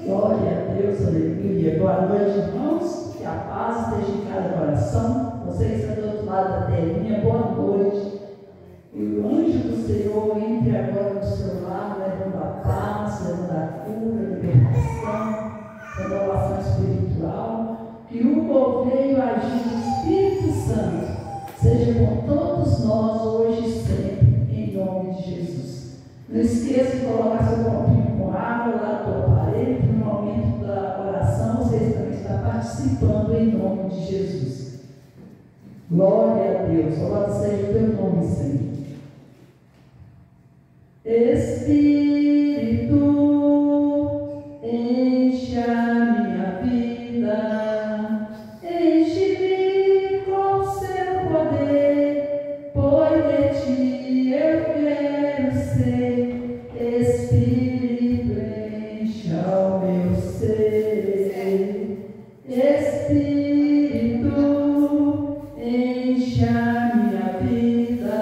Glória a Deus, aleluia. Boa noite, irmãos. Que a paz esteja em cada coração. Você que está do outro lado da telinha, boa noite. E o anjo do Senhor entre agora no seu lado, levando a paz, levando a cura, libertação, renovação espiritual. Que o governo agir do Espírito Santo seja com todos nós hoje e sempre, em nome de Jesus. Não esqueça de colocar seu copinho com água lá do aparelho, que no momento da oração vocês também estão participando em nome de Jesus. Glória a Deus, louvado seja o teu nome, Senhor. Espírito, enche a minha vida, enche-me com seu poder, pois de ti eu quero ser. Espírito, enche ao meu ser. Espírito, enche a minha vida,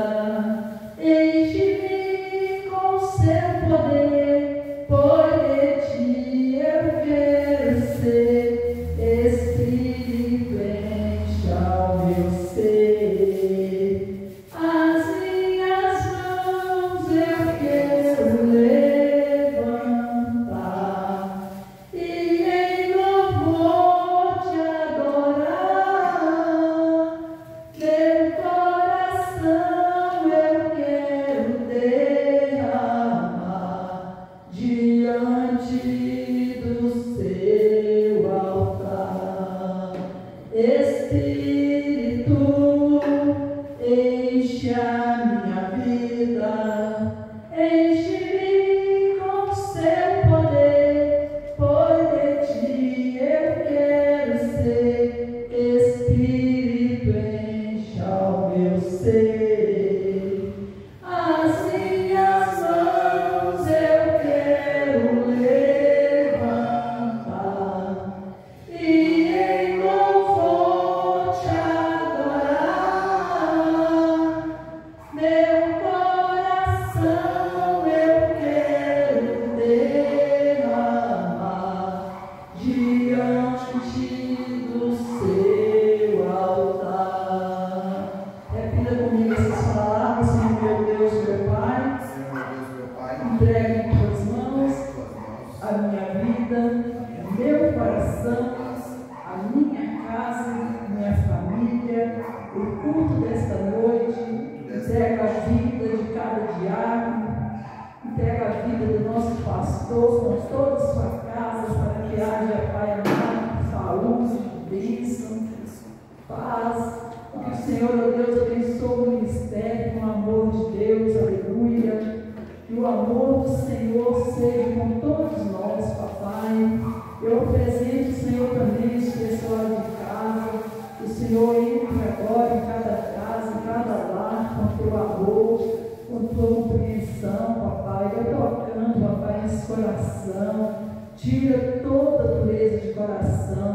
enche-me com seu poder, pois de ti eu quero ser. Espírito, enche ao meu ser. As minhas mãos eu quero levantar e em louvor te adorar. Meu coração eu quero derramar diante do seu altar. Espírito, enche a minha vida, enche-me com seu poder, pois de ti eu quero ser. Espírito, enche ao meu ser. As minhas mãos eu quero levantar e em louvor te adorar. Meu coração eu quero derramar diante do seu altar. Repita comigo essas palavras. Senhor meu Deus, meu Pai, entrego em tuas mãos a minha vida, o meu coração, a minha casa, minha família, o culto desta noite. Entrego a vida de cada diácono, entrego a vida do nosso pastor, com toda a sua casa, para que haja, Pai amado, saúde, bênção, paz. Que o Senhor, ó Deus, abençoe o ministério com o amor de Deus, aleluia. Que o amor do Senhor seja com todos nós, papai. Eu apresento, Senhor, também os pessoal de casa. O Senhor entre agora em cada casa, em cada lar, com teu amor, com tua compreensão, papai. Eu tocando, papai, nesse coração. Tira toda a dureza de coração,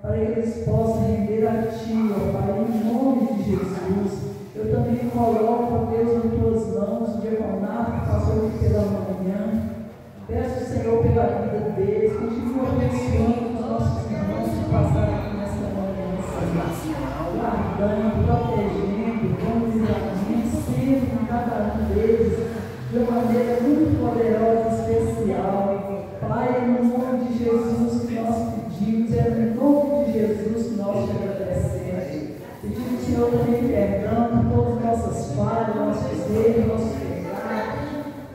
para que eles possam render a ti, ó Pai, em nome de Jesus. Eu também coloco, ó Deus, nas tuas mãos o diaconato que passou aqui pela manhã. Peço, Senhor, pela vida deles, continua abençoando os nossos irmãos que passaram aqui nessa manhã, Senhor, guardando, protegendo, dando livramento sempre com cada um deles, de uma maneira muito poderosa e especial. Pai, é no nome de Jesus que nós pedimos, é no nome de Jesus que nós te agradecemos. Pedimos, Senhor, também perdão por todas as nossas falhas, nossos erros, nossos pecados.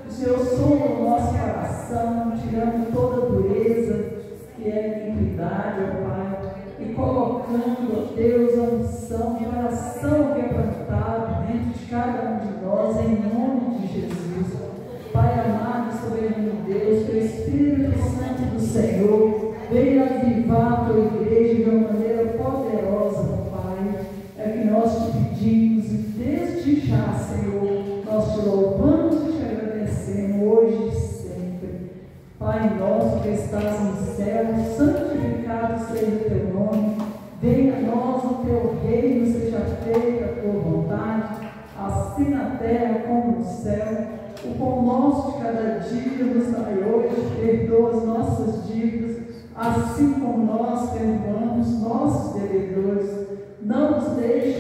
O Senhor sonda o nosso coração, tirando toda a dureza que é iniquidade, ó Pai, e colocando, ó Deus, a unção de oração que é plantada dentro de cada um de nós, em nome de Jesus. Pai amado, soberano Deus, que o Espírito Santo do Senhor venha avivar a tua igreja de uma maneira poderosa, Pai. É que nós te pedimos e desde já, Senhor, nós te louvamos e te agradecemos hoje e sempre. Pai nosso que estás no céu, santificado seja o teu nome. Venha a nós o teu reino, seja feita a tua vontade, assim na terra como no céu. O pão nosso de cada dia nos dai hoje, perdoa as nossas dívidas,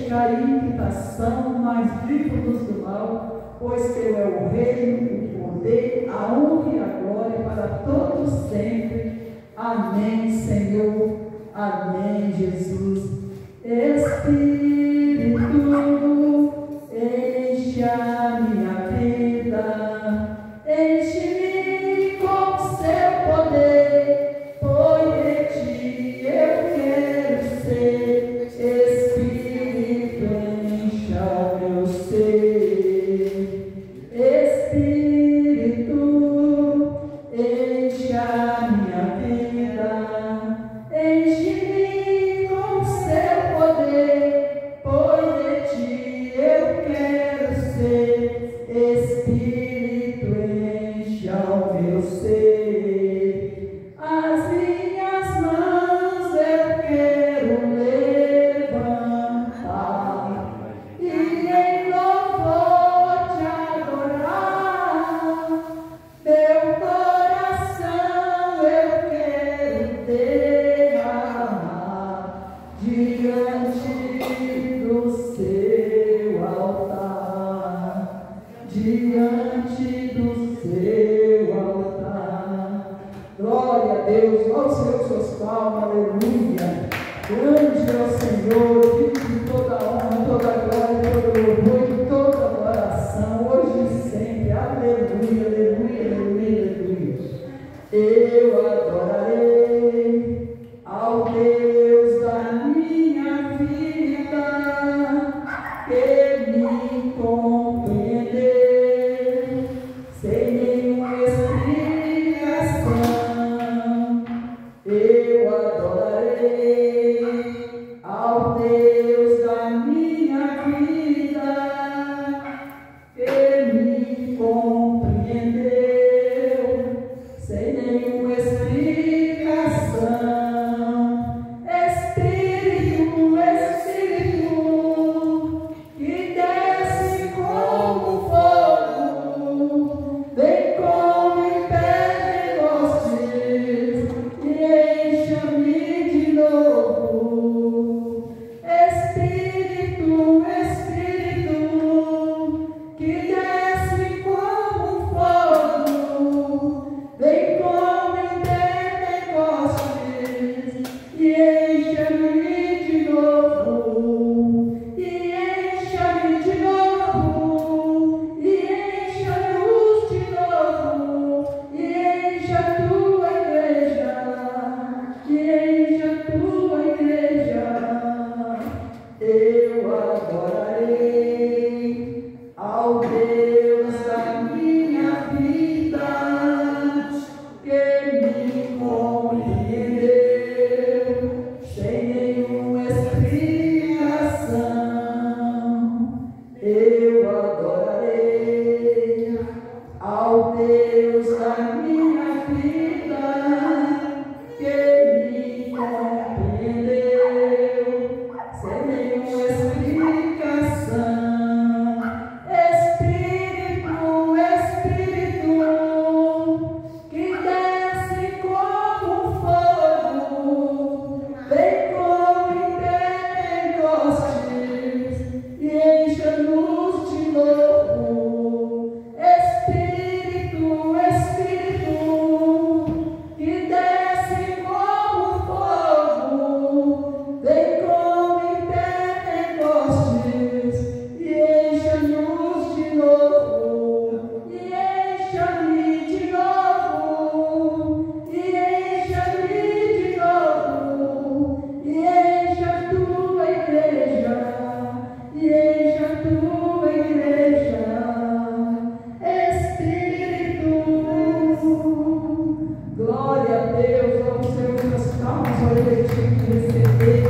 cair em tentação, mas livra-nos do mal, pois teu é o reino, o poder, a honra e a glória para todos sempre. Amém, Senhor. Amém, Jesus. Espírito, enche a minha vida, enche-me com seu poder, pois de ti eu quero ser. Espírito, enche o meu ser. Espírito, enche a minha vida, enche-me com seu poder, pois de ti eu quero ser. Espírito, enche o meu ser. As minhas mãos eu quero levantar e em louvor te adorar. Meu coração eu quero derramar diante do seu altar, diante do seu altar. Glória a Deus, ó Senhor, suas palmas, aleluia. Grande é o Senhor, digno de toda a honra, toda a glória, todo louvor e toda a adoração, hoje e sempre. Aleluia, aleluia, aleluia, aleluia. Eu adorarei ao Deus da minha vida, que me compreendeu sem nenhuma explicação. Eu adorarei ao Deus da minha vida, que me compreendeu sem nenhuma explicação. Espírito, Espírito, que desce como fogo, vem como em Pentecostes e encha-me de novo. Espírito, Espírito, que desce como fogo, vem como em Pentecostes e encha-me de novo, e encha-me de novo, e encha-nos de novo, e encha a tua igreja, e encha a tua igreja. Eu adorarei ao Deus da minha vida, que me compreendeu sem nenhuma explicação. Eu adorarei ao Deus da minha vida, que me compreendeu sem nenhuma explicação. Espírito, Espírito, que desce como fogo, vem como em Pentecostes e encha-nos de novo. Espírito, Espírito, que desce como fogo, vem como em Pentecostes e encha-nos de novo, e encha-me de novo, e encha-me de novo, e encha a tua igreja, e encha a tua igreja. Espírito, glória a Deus. Vamos ter muitas palmas ao legítimo receber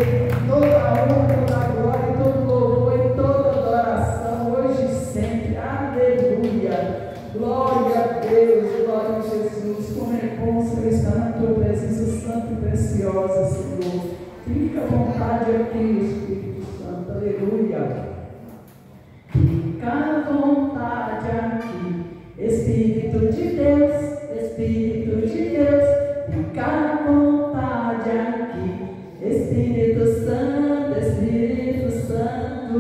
toda a honra, toda a glória, todo louvor e toda adoração, hoje e sempre. Aleluia. Glória a Deus, glória a Jesus. Como é bom, Senhor, estar na tua presença santa e preciosa, Senhor. Fica à vontade aqui, Espírito Santo. Aleluia. Fica à vontade aqui, Espírito de Deus, Espírito de Deus, fica à vontade aqui, Espírito Santo, Espírito Santo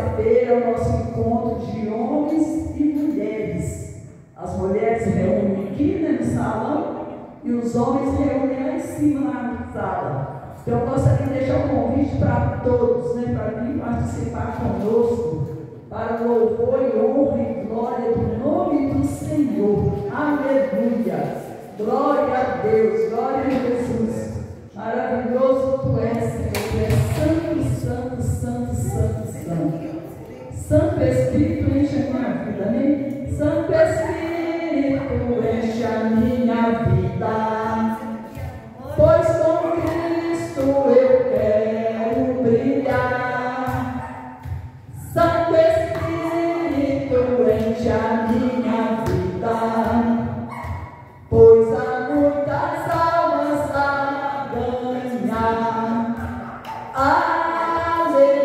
terça-feira é o nosso encontro de homens e mulheres. As mulheres reúnem aqui, né, no salão, e os homens reúnem lá em cima na sala. Então eu gostaria de deixar um convite para todos, né, para vir participar conosco, para o louvor e honra e glória do nome do Senhor. Aleluia! Glória a Deus, glória a Jesus. Maravilhoso tu és, Senhor. Tu és santo, santo, santo, santo, santo. Santo Espírito, enche a minha vida, amém? Santo Espírito, enche a minha vida. Pois com Cristo eu quero brilhar. Santo Espírito, enche a minha vida. Pois há muitas almas a ganhar. Aleluia,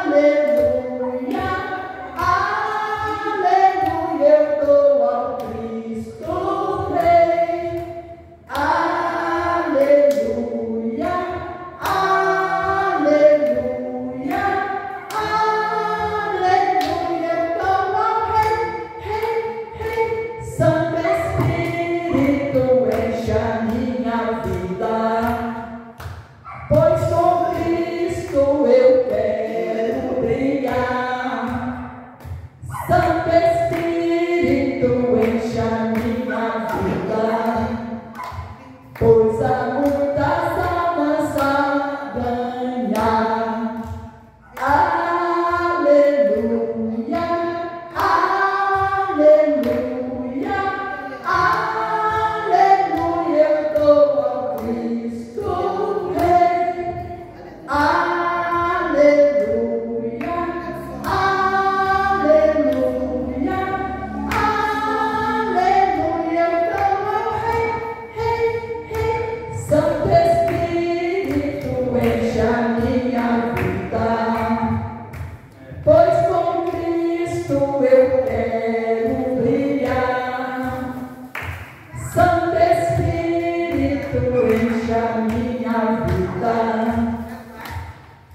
aleluia, aleluia. Eu dou ao Cristo Rei. Aleluia, aleluia, aleluia. Eu dou ao Rei. Santo Espírito, enche a minha vida. Pois com Cristo eu quero brilhar. Santo Espírito, enche a minha vida. Pois há muitas almas a ganhar. Aleluia, aleluia, aleluia. Eu dou ao Cristo Rei. Aleluia, aleluia, aleluia. Eu dou ao Rei. Santo Espírito, enche a minha vida. Pois com Cristo eu quero brilhar. Santo Espírito, enche a minha vida.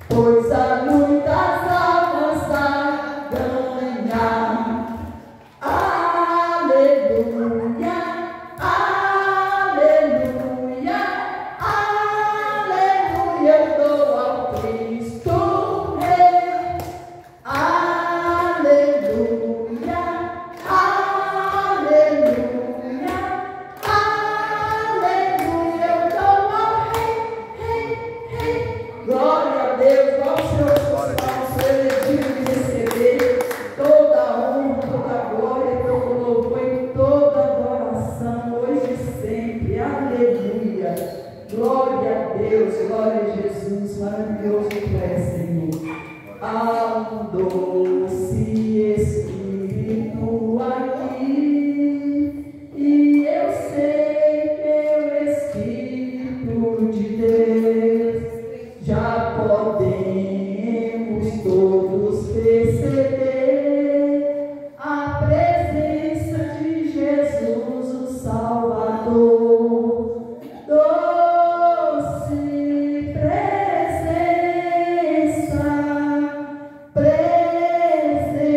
Pois há muitas almas a ganhar. Aleluia, aleluia, aleluia. Eu dou ao Cristo Rei. Aleluia, aleluia, aleluia. Eu dou ao Rei. Glória a Deus, glória ao Senhor, o Senhor é digno de receber toda a honra, toda a glória, todo o louvor e toda a adoração, hoje e sempre. Aleluia. Glória a Deus, glória a Jesus, maravilhoso tu és, Senhor. Há um doce Espírito aqui, e eu sei que o Espírito de Deus. Já podemos todos perceber a presença de Jesus, o Salvador. Doce presença, presença.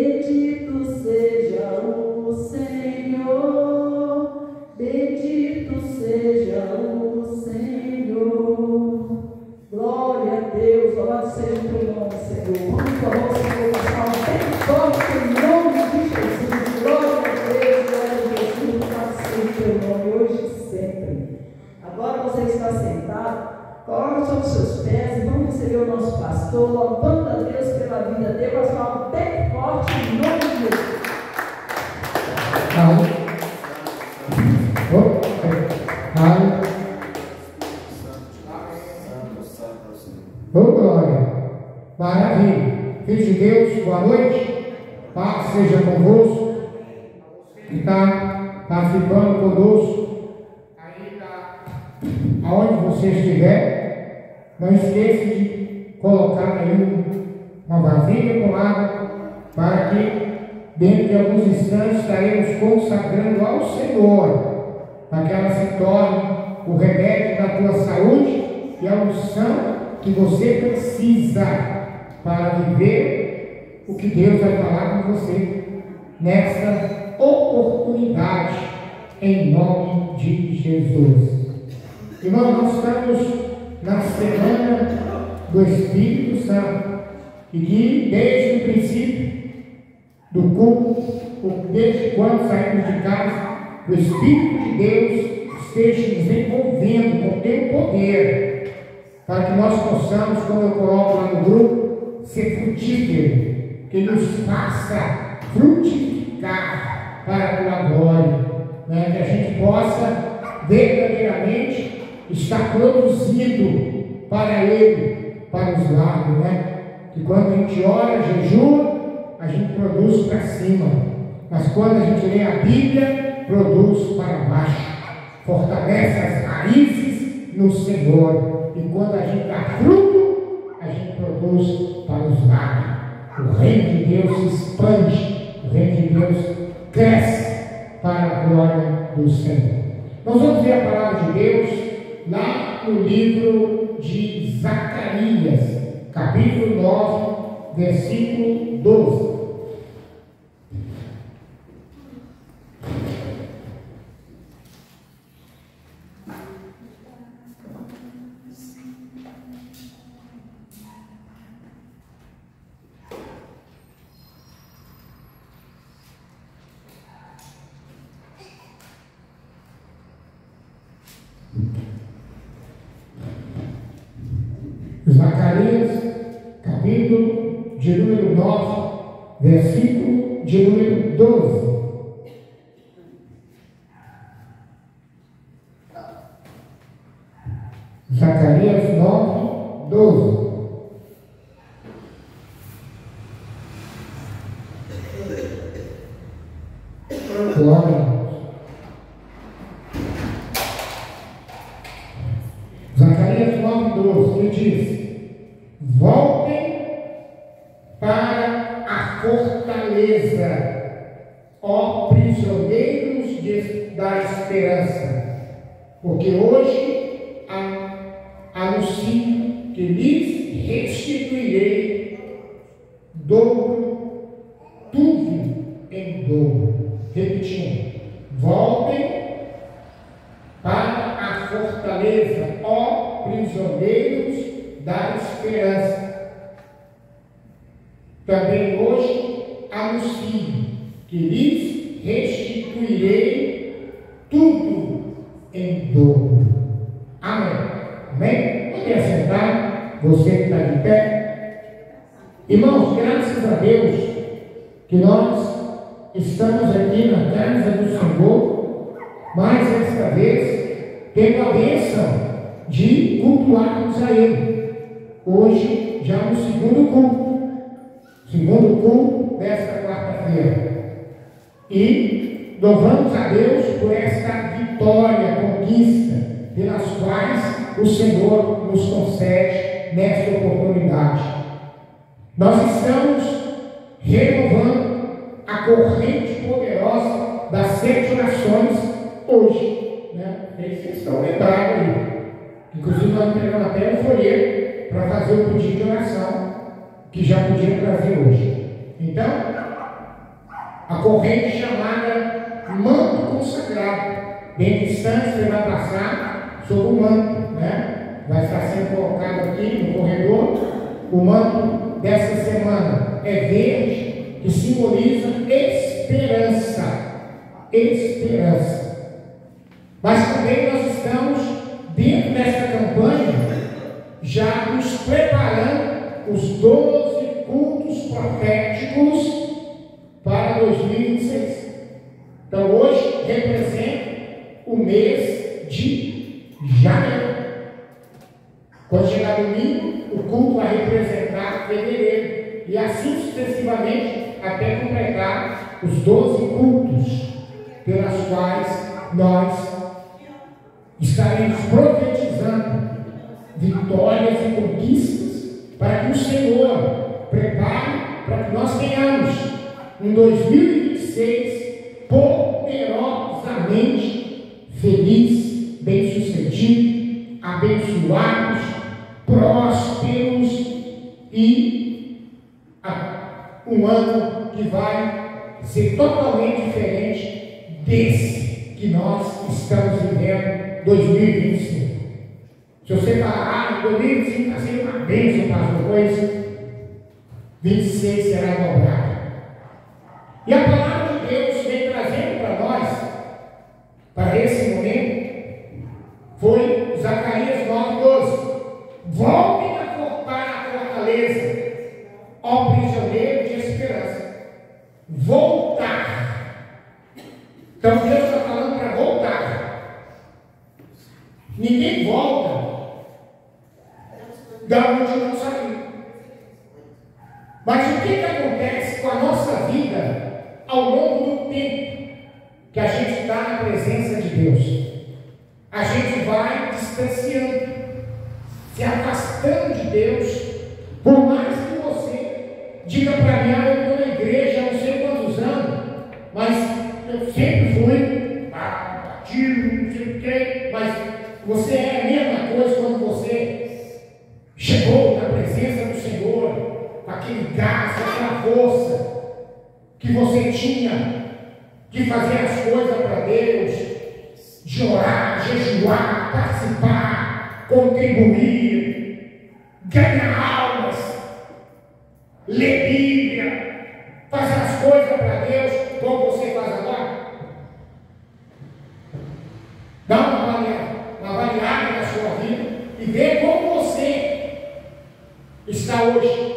Bendito seja o Senhor, bendito seja o Senhor. Glória a Deus, louvado seja o teu nome, Senhor. Vamos, por favor, Senhor, passar um bem forte em nome de Jesus. Glória a Deus, louvado seja o teu nome, hoje e sempre. Agora você está sentado, coloque sobre os seus pés e vamos receber o nosso pastor, louvando a Deus pela vida dele, mas fala bem forte em nome de Jesus. Glória, maravilha, filhos de Deus, boa noite, paz seja convosco, que está participando conosco, aonde você estiver, não esqueça de colocar aí uma vasilha com água, para que dentro de alguns instantes estaremos consagrando ao Senhor, para que ela se torne o remédio da tua saúde e a unção que você precisa para viver o que Deus vai falar com você nessa oportunidade, em nome de Jesus. Irmão, nós estamos na semana do Espírito Santo e que desde o princípio do culto, desde quando saímos de casa, o Espírito de Deus esteja nos envolvendo com o teu poder, para que nós possamos, como eu coloco lá no grupo, ser frutífero, que nos faça frutificar para a tua glória, né? Que a gente possa verdadeiramente estar produzindo para Ele, para os lados, né? Que quando a gente ora, jejua, a gente produz para cima, mas quando a gente lê a Bíblia, produz para baixo, fortalece as raízes no Senhor. E quando a gente dá fruto, a gente produz para os lados. O reino de Deus se expande, o reino de Deus cresce para a glória do Senhor. Nós vamos ver a palavra de Deus lá no livro de Zacarias, capítulo 9, versículo 12. Zacarias, capítulo de número 9, versículo de número 12. Zacarias 9, 12. Glória. Zacarias 9, 12, que diz: voltem para a fortaleza, ó prisioneiros da esperança, porque hoje anuncio que lhes restituirei dobro, tudo em dobro. Repetindo: voltem para a fortaleza, ó prisioneiros da esperança. Também hoje anuncio que lhes restituirei tudo em dobro. Amém. Amém? Pode assentar, você que está de pé. Irmãos, graças a Deus que nós estamos aqui na casa do Senhor, mais esta vez, tendo a bênção de cultuarmos a Ele. Hoje, já no segundo culto desta quarta-feira. E louvamos a Deus por esta vitória, conquista, pelas quais o Senhor nos concede nesta oportunidade. Nós estamos renovando a corrente poderosa das 7 orações hoje, né? Vocês estão lembrados aí. Inclusive nós entregamos até um folheto para fazer o pedido de oração que já podia trazer hoje. Então, a corrente chamada manto consagrado. Dentro de instantes você vai passar sobre o manto, né? Vai estar sendo colocado aqui no corredor. O manto dessa semana é verde, que simboliza esperança. Esperança. Mas também nós estamos dentro dessa campanha já nos preparando os 12 cultos proféticos para 2026. Então hoje representa o mês de janeiro. Quando chegar domingo, o culto vai representar fevereiro. E assim sucessivamente até completar os 12 cultos pelas quais nós estaremos profetizando vitórias e conquistas para que o Senhor prepare para que nós tenhamos um 2026 poderosamente feliz, bem-sucedido, abençoados, prósperos e um ano que vai ser totalmente diferente desse que nós estamos vivendo 2025. Se você falar, 2025 está sendo uma bênção, pastor, pois 26 será dobrado. E a palavra de Deus vem trazendo para nós, para esse momento, foi Zacarias 9:12. Voltem a fortaleza, ó prisioneiro de esperança. Voltar. Então Deus está falando para voltar. Ninguém volta da onde não saiu. Mas o que acontece com a nossa vida ao longo do tempo que a gente está na presença de Deus? A gente vai distanciando, se afastando de Deus. Por mais que você diga para mim, eu estou na igreja há não sei quantos anos, mas eu sempre fui batido, não sei o quê, mas você é a mesma coisa quando você chegou na presença do Senhor, com aquele gás, aquela força que você tinha de fazer as coisas para Deus, de orar, jejuar, participar, contribuir, ganhar almas, ler Bíblia, fazer as coisas para Deus, como você faz agora. Dá uma avaliada na sua vida e vê como você está hoje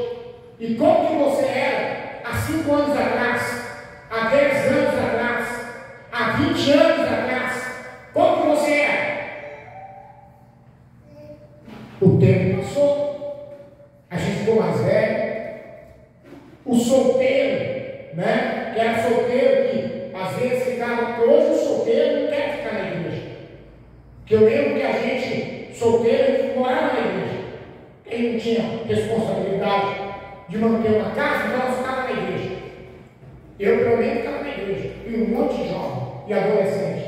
e como que você era há 5 anos atrás, há 10 anos atrás, há 20 anos atrás. Como que você era? O tempo passou, a gente ficou mais velho. O solteiro, né? Que era solteiro, que às vezes ficava, porque hoje o solteiro não quer ficar na igreja. Porque eu lembro que a gente, solteiro, morava na igreja. Quem não tinha responsabilidade de manter uma casa, então nós ficava na igreja. Eu, pelo menos, ficava na igreja. E um monte de jovem e adolescente.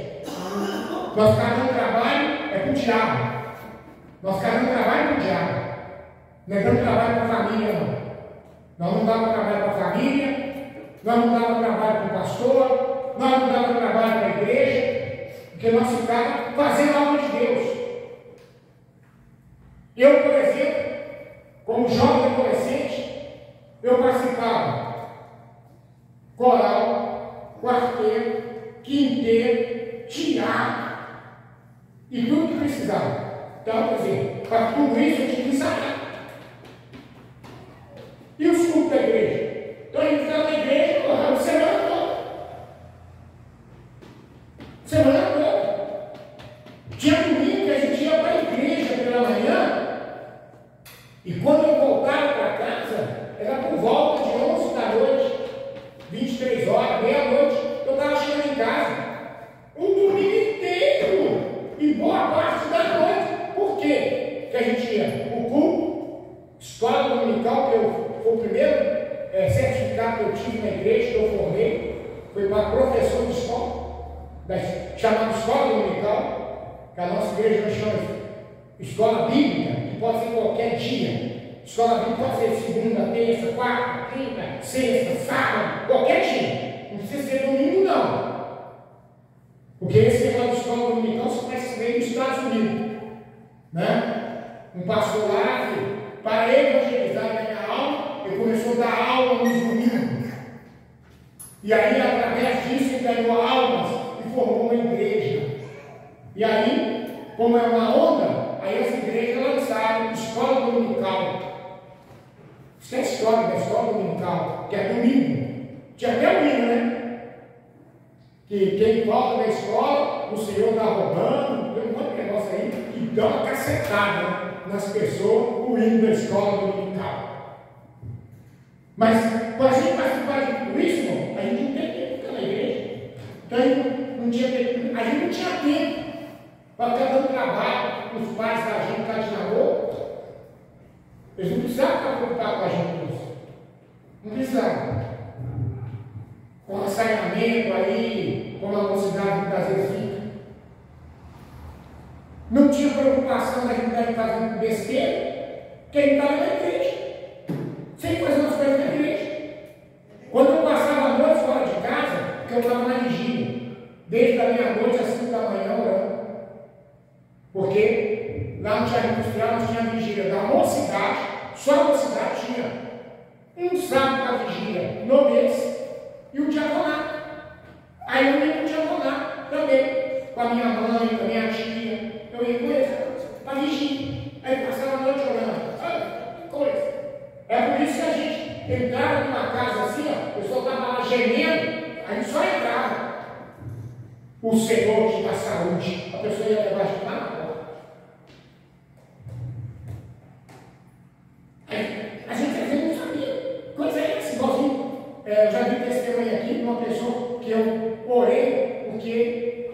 Nós ficávamos no trabalho, é com o diabo. Nós ficávamos no trabalho com o diabo. Não é dando trabalho para a família, não. Nós não dávamos trabalho para a família, nós não dávamos trabalho para o pastor, nós não dávamos trabalho para a igreja, porque nós ficávamos fazendo a obra de Deus. Eu, por exemplo, como jovem adolescente, eu participava coral, quarteto, quinteto, teatro e tudo que precisava. Então, quer dizer, para tudo isso eu tinha que ensaiar. E os cultos da igreja? Então a gente estava na igreja semana toda. Semana toda. Tinha domingo que a gente ia para a igreja pela manhã. E quando eu voltava para casa, era por volta de 11 da noite, 23 horas, meia-noite, eu estava chegando em casa. Um domingo inteiro. E boa parte da noite. Por quê? Que a gente ia o culto, escola dominical, que foi o primeiro certificado que eu tive na igreja, que eu formei, foi para professor de escola, chamada escola dominical, que a nossa igreja nós chamamos escola bíblica, que pode ser qualquer dia. Escola bíblica pode ser segunda, terça, quarta, quinta, sexta, sábado, qualquer dia. Não precisa Porque esse negócio de escola dominical se conhece bem nos Estados Unidos. Né? Um pastor lá que, para evangelizar a minha alma, ele começou a dar aula nos domingos. E aí, através disso, ele ganhou almas e formou uma igreja. E aí, como é uma onda, aí as igrejas lançaram escola dominical. Isso é história da escola dominical, que é domingo. Tinha até o hino, né? Que quem volta da escola, o Senhor está roubando, tem um monte de negócio aí, que dá uma cacetada nas pessoas, o hino da escola dominical. Mas, para a gente participar de tudo isso, irmão, a gente não tem tempo de ficar na igreja. Então, a gente não tinha tempo para ficar dando trabalho para os pais da gente que está de namoro. Eles não precisavam ficar preocupados com a gente com isso. Não precisavam. Com assainamento aí, com a mocidade muitas vezes fica. Não tinha preocupação da gente estar fazendo besteira, porque ele estava na igreja. Sempre fazendo as coisas na igreja. Quando eu passava a noite fora de casa, porque eu estava na vigília, desde a meia-noite às 5 da manhã orando. Porque lá no Jardim Industrial nós tínhamos vigília da mocidade, só a mocidade tinha um sábado para vigília no mês e o diaconato. Aí eu ia para o diaconato também, com a minha mãe, com a minha tia, eu ia com eles para vigília. Aí passava a noite orando. Que coisa! É por isso que a gente entrava numa casa assim, ó, o pessoal estava lá gemendo, a gente só entrava. O Senhor te dá saúde, a pessoa ia levar de lá. A gente às vezes não sabia. Coisa é essa, igualzinho. Eu já vi testemunho aqui de uma pessoa que eu orei porque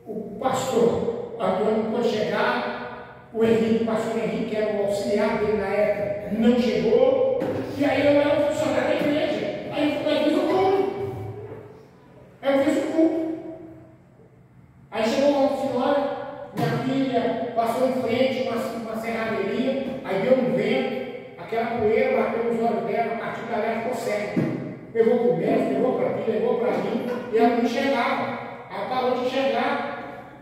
o pastor Antônio, quando chegar, o Henrique, o pastor Henrique, que era o auxiliar dele na época, não chegou. E aí eu era o funcionário da igreja. Aí eu fiz o culto. Eu fiz o culto. Aí chegou uma senhora, minha filha passou em frente uma serraderia, aí deu um vento. Aquela poeira bateu nos olhos dela, a partir dali ficou cega. Levou para o médico, levou para aqui, levou para mim, e ela não enxergava. Ela parou de enxergar.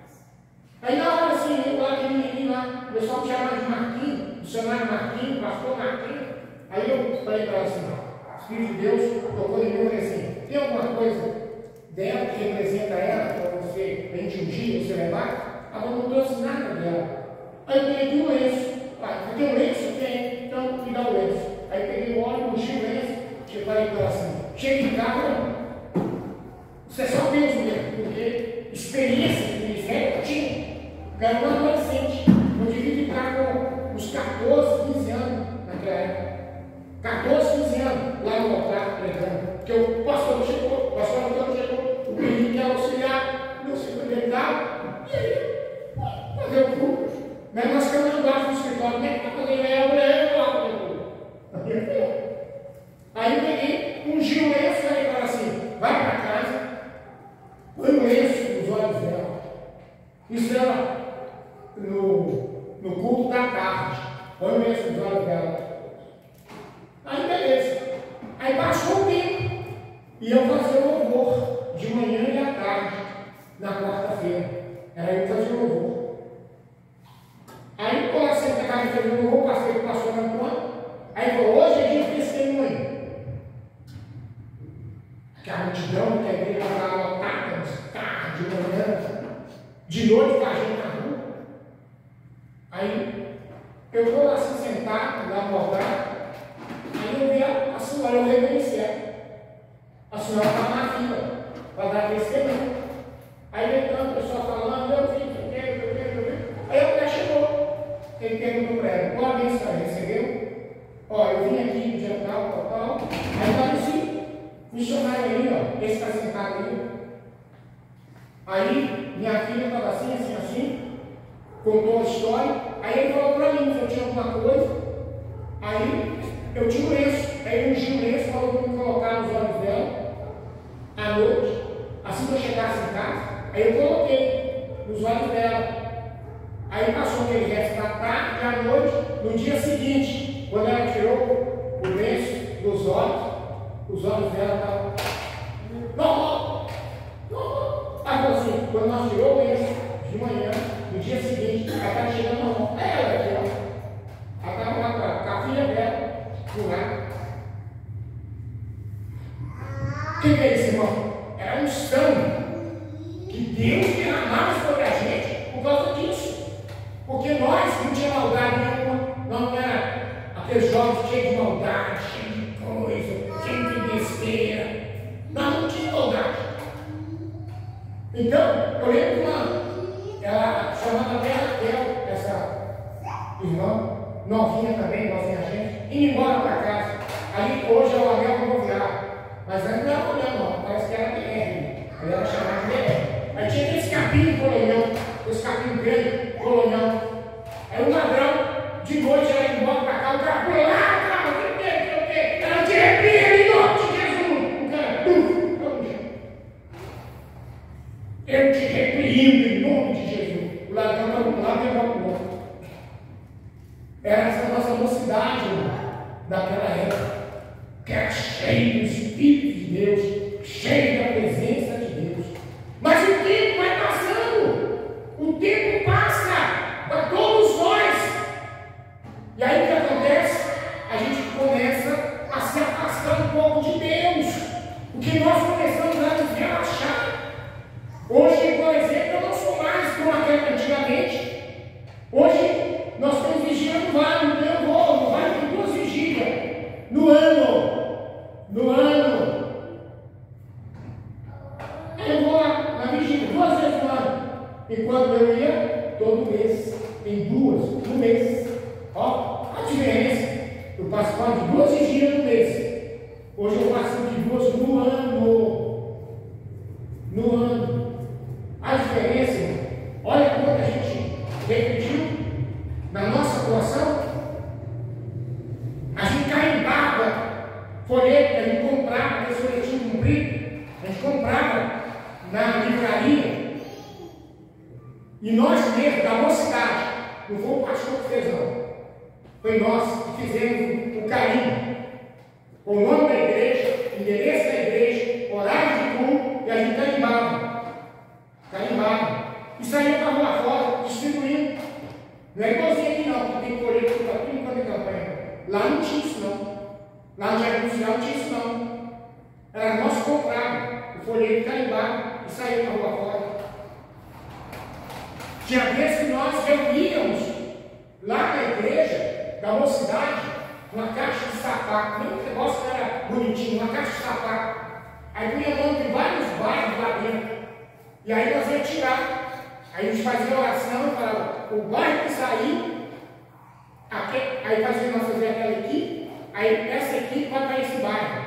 Aí na hora assim, eu lá, aquele menino lá, o pessoal me chamava de Marquinhos, missionário Marquinhos, pastor Marquinhos. Aí eu falei para ela assim, o Espírito de Deus tocou em mim e falei assim, tem alguma coisa dela que representa ela, para você, para a gente ungir, você levar? Ela não trouxe nada dela. Aí eu peguei um lenço. Tem um lenço? Tem. Então, me dá o lenço. Aí peguei o óleo, ungi o lenço, e falei para ela assim, chega em casa, você só Deus mesmo, porque experiência de ministério eu tinha. Era um adolescente, eu devia ficar com uns 14, 15 anos naquela época. 14, 15 anos, lá no altar, pregando. Porque o pastor chegou, o pastor Antônio chegou, o menino que era auxiliar, não se conectava, e aí, fazer o culto. Mas nós ficamos embaixo no escritório, como é que está fazendo? Aí eu peguei, ungi o lenço e falei para ela assim, vai para casa, põe o lenço nos olhos dela. Isso era no culto da tarde, põe o lenço nos olhos dela. Aí beleza. Aí passou o tempo e eu fazia o louvor de manhã e à tarde, na quarta-feira. Era eu que fazia o louvor. Aí, quando eu sempre estava fazendo o louvor, passei para o pastor Antônio. Aí falou, hoje é dia de testemunho. Aquela multidão que a igreja estava lotada, tarde, de manhã, de noite com a gente na rua. Aí, eu estou lá assim sentado, lá no altar. Aí eu vi a senhora, eu reconheci ela. A senhora estava na fila para dar testemunho. Aí entrando, o pessoal falando, eu vi. Aí a mulher chegou. Ele perguntou para ela, qual a bênção ela recebeu? Ó, eu vim aqui no dia tal. Aí apareci, missionário aí, ó, esse está sentado aí. Aí minha filha estava assim, contou a história. Aí ele falou para mim se eu tinha alguma coisa. Aí eu tinha o lenço. Aí eu ungi o lenço, falou para me colocar nos olhos dela à noite. Assim que eu chegasse em casa, aí eu coloquei nos olhos dela. Aí passou aquele resto da tarde e à noite, no dia seguinte, quando ela tirou o lenço dos olhos, os olhos dela estavam normal. Aí falou assim, quando nós tirou o lenço de manhã, no dia seguinte, ela estava chegando na mão. Ela aqui, ó. Ela estava lá com a filha dela, do lado. O que é isso, irmão? Era um sangue que Deus derramava sobre a gente por causa disso. Porque nós não tínhamos maldade nenhuma, não era aqueles jovens cheios de maldade, cheios de coisa, cheios de besteira. Nós não tínhamos maldade. Então, eu lembro que ela chamava até Raquel, essa irmã, novinha também, novinha gente, indo embora para casa. Ali hoje é o anel rodoviário. Mas antes não era anel, não, parece que era BR. Ele era chamado de BR. Aí tinha esse capim colonhão, esse capim grande, colonhão. Aí um ladrão, de noite, ela ia embora para cá, o cara pulava, o que? Ela te arrepia em nome de Jesus. O cara, eu te repreendo em nome de Jesus. O ladrão estava para um lado e para o outro. Era essa nossa mocidade, daquela época, que era cheio do Espírito de Deus, cheio da presença de Deus. Mas o tempo vai passando, o tempo passa para todos nós. E aí o que acontece? A gente começa a se afastar um pouco de Deus, porque nós começamos a nos relaxar. Hoje, por exemplo, eu não sou mais como aquele antigamente. Hoje nós estamos vigiando vale, então eu vou no vale de 2 vigílias no ano. Eu vou lá na vigília 2 vezes no ano. E quando eu ia, todo mês, em 2 no mês. Ó, a diferença. Eu participava de 2 vigílias no mês. Hoje eu participo de 2 no ano. No ano. A diferença, olha quanto a gente repetiu na nossa atuação. A gente carimbava folheto que a gente comprava, aquele folhetinho comprido, a gente comprava na livraria. E nós mesmos, da mocidade, não foi o pastor que fez, não. Foi nós que fizemos o carimbo. Com o nome da igreja, endereço da igreja, horário de culto, e a gente carimbava. E saía para rua fora, distribuindo. Não é igualzinho aqui não, que tem folheto para tudo enquanto é campanha. Lá não tinha isso não. Lá no Jardim Industrial não tinha isso não. Era nós que comprávamos o folheto carimbado e saía para rua fora. Tinha vezes que nós reuníamos lá na igreja da mocidade uma caixa de sapato. Nem um negócio que era bonitinho, uma caixa de sapato. Aí punha de vários bairros lá dentro. E aí nós íamos tirar. Aí a gente fazia oração para o bairro que sair, aí fazia aquela equipe, aí essa equipe vai para esse bairro.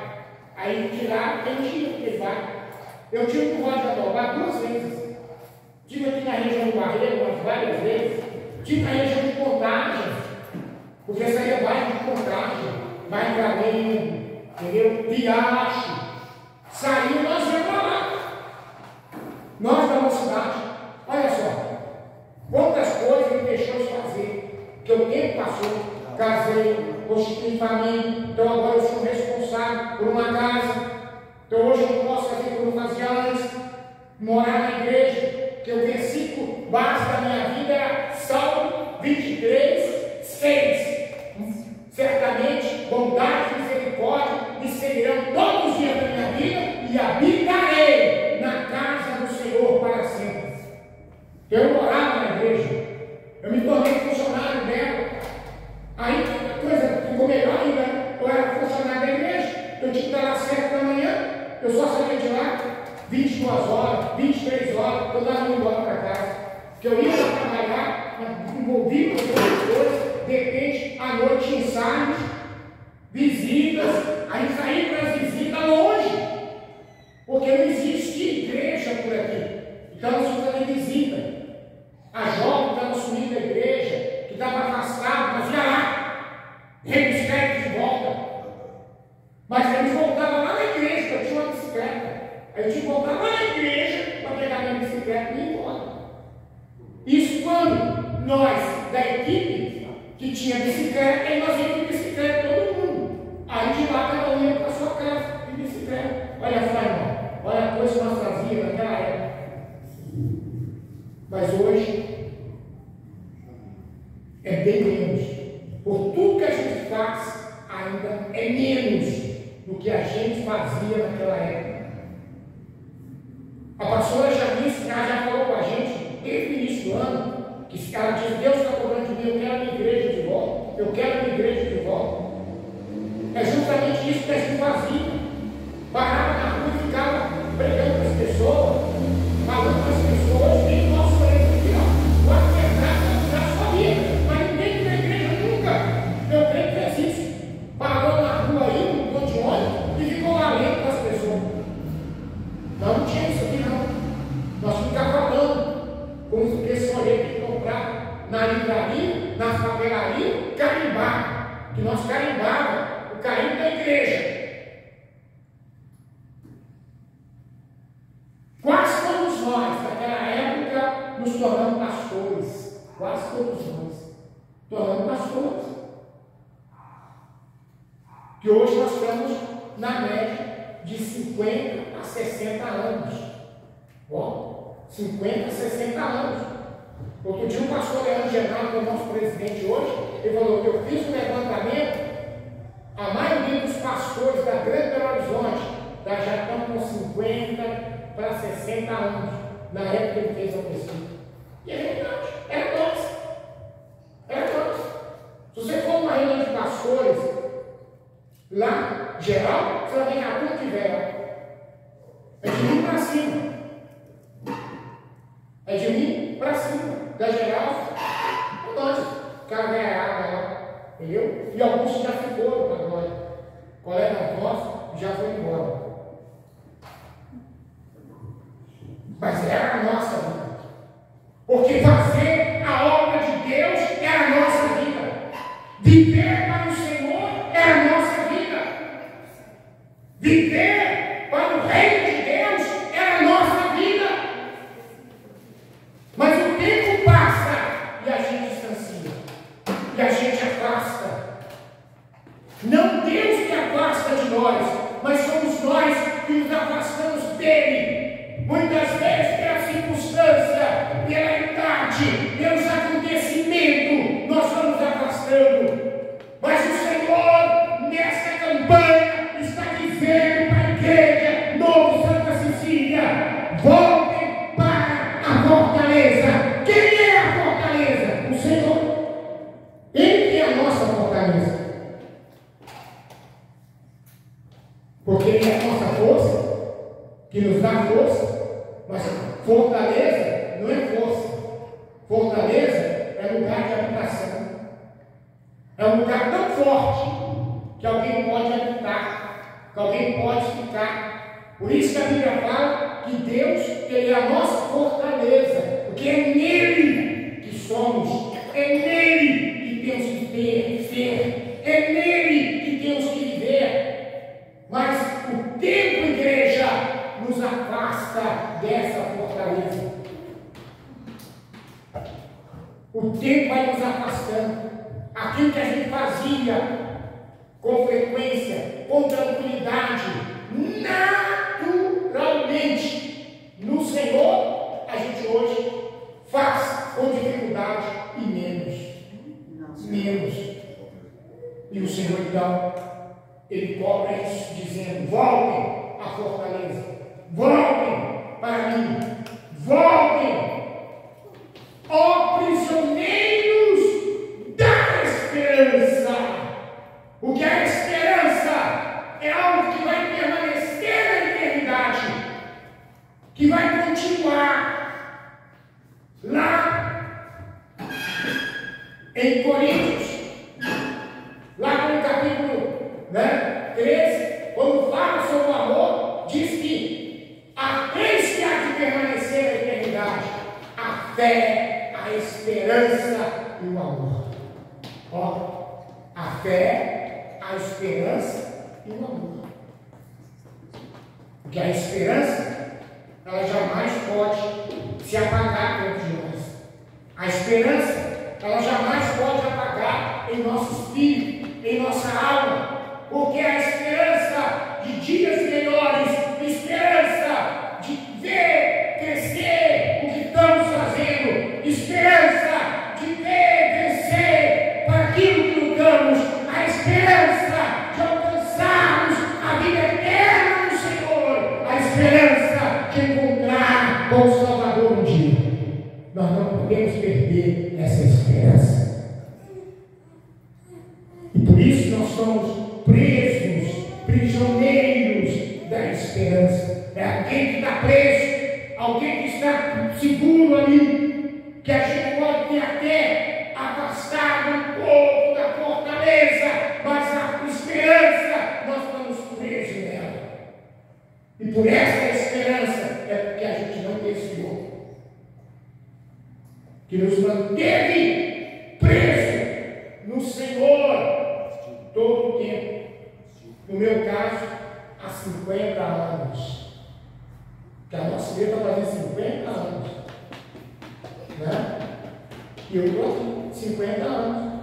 Aí tirar, quem tinha aquele bairro. Eu tive o voto de adobar 2 vezes. Tive aqui na região do Barreiro, umas várias vezes. Tive na região de Contagem, porque saía bairro de Contagem, bairro Flamengo, entendeu? Riacho. Saiu, nós íamos para lá. Nós da mocidade. Olha só, quantas coisas ele deixou de fazer, porque o tempo passou, casei, constituí família, então agora eu sou responsável por uma casa, então hoje eu não posso fazer como eu fazia antes, morar na igreja, que o versículo base da minha vida era Salmo 23, 6. Certamente, bondade e misericórdia me seguirão todos os dias da minha vida e habitarei na casa do Senhor para sempre. Eu morava na igreja, eu me tornei funcionário dela. Aí a coisa ficou melhor ainda. Eu era funcionário da igreja, eu tinha que estar lá às 7 da manhã, eu só saía de lá 22 horas, 23 horas, eu estava indo embora para casa. Porque eu ia para trabalhar, envolvido com outras coisas, de repente, à noite tinha ensaios, visitas, aí saí para as visitas longe, porque não existe igreja por aqui. Então nós fomos fazer visita. A jovem estava subindo da igreja, que estava afastado, mas ia lá, rebuscar de volta. Mas a gente voltava lá na igreja, porque eu tinha uma bicicleta. Aí eu tinha que voltar lá na igreja para pegar minha bicicleta e ir embora. Isso quando nós, da equipe, que tinha bicicleta, aí nós íamos de bicicleta todo mundo. Aí de lá cada um ia para a sua casa de bicicleta. Olha só, irmão, olha a coisa que nós fazíamos naquela época. Mas hoje é bem menos. Por tudo que a gente faz, ainda é menos do que a gente fazia naquela época. A pastora Janice já falou com a gente, desde o início do ano, que ela diz: Deus está cobrando de mim, eu quero a minha igreja de volta, eu quero a minha igreja de volta. É justamente isso que a gente fazia. Parava na rua e ficava pregando para as pessoas, falando para as pessoas, tem nosso orelho aqui, ó, o arquiteto da sua vida, mas ninguém na igreja nunca. Meu crente fez isso. Parou na rua aí, no ponto de ônibus, e ficou lá lendo para as pessoas. Não tinha isso aqui, não. Nós ficávamos falando, como se esse orelho que comprar na livraria, na favelaria, carimbar, que nós carimbávamos o carimbo da igreja. Quase todos nós, naquela época, nos tornamos pastores. Quase todos nós. Tornamos pastores. Que hoje nós estamos na média de 50 a 60 anos. Ó, 50 a 60 anos. Outro dia o pastor Leandro Genaro, que é o nosso presidente hoje, ele falou: eu fiz um levantamento, a maioria dos pastores da Grande Belo Horizonte já estão com 50 para 60 anos, na época que ele fez a pesquisa. E é verdade, era nós. Era nós. Se você for numa reunião de pastores, lá, geral, você vai ver a turma que tiver. É de mim para cima. É de mim para cima. Da geral, é nós. O cara ganhava lá, entendeu? E alguns já ficou para nós. Colega nosso já foi embora. Mas era a nossa vida. Porque fazer a obra de Deus era a nossa vida. Viver para o Senhor era a nossa vida. Viver para o reino de Deus era a nossa vida. Mas o tempo passa e a gente distancia. E a gente afasta. Não Deus que afasta de nós, mas somos nós que nos afastamos dele. Muitas vezes pela circunstância, pela idade, pelos acontecimentos, nós vamos afastando. Mas o Senhor, nesta campanha, está dizendo para a igreja Novo Santa Cecília: voltem para a fortaleza. Quem é a fortaleza? O Senhor. Ele é a nossa fortaleza. Porque Ele é a nossa força, que nos dá força. Mas fortaleza não é força. Fortaleza é lugar de habitação. É um lugar tão forte que alguém pode habitar, que alguém pode ficar. Por isso que a Bíblia fala que Deus, Ele é a nossa fortaleza, porque é nele que somos, é nele que temos que ser, é nele que temos que viver. Mas o tempo, igreja, nos afasta dessa fortaleza. O tempo vai nos afastando. Aquilo que a gente fazia com frequência, com tranquilidade, naturalmente, no Senhor, a gente hoje faz com dificuldade e menos. Menos. E o Senhor, então, Ele cobra isso, dizendo: voltem à fortaleza. Voltem para mim, voltem, ó prisioneiros da esperança. O que é a esperança? É algo que vai permanecer na eternidade, que vai continuar. Lá em Coríntios, lá no capítulo 13, quando fala sobre o amor, diz que aqueles que há de permanecer na eternidade, a fé, a esperança e o amor. Ó, a fé, a esperança e o amor. Porque a esperança, ela jamais pode se apagar dentro de nós. A esperança, ela jamais pode apagar em nosso espírito, em nossa alma. Porque a esperança de dias melhores, esperança de ver crescer o que estamos fazendo, te encontrar com o Salvador um dia. Nós não podemos perder essa esperança. E por isso nós somos presos, prisioneiros da esperança. É alguém que está preso, alguém que está seguro ali, que a gente pode ter até afastado um pouco da fortaleza, mas a esperança nós estamos presos nela. E por essa esperança é porque a gente não desviou, que nos manteve preso no Senhor todo o tempo. No meu caso, há 50 anos. Que a nossa igreja vai fazer 50 anos. Né? E eu estou aqui, 50 anos,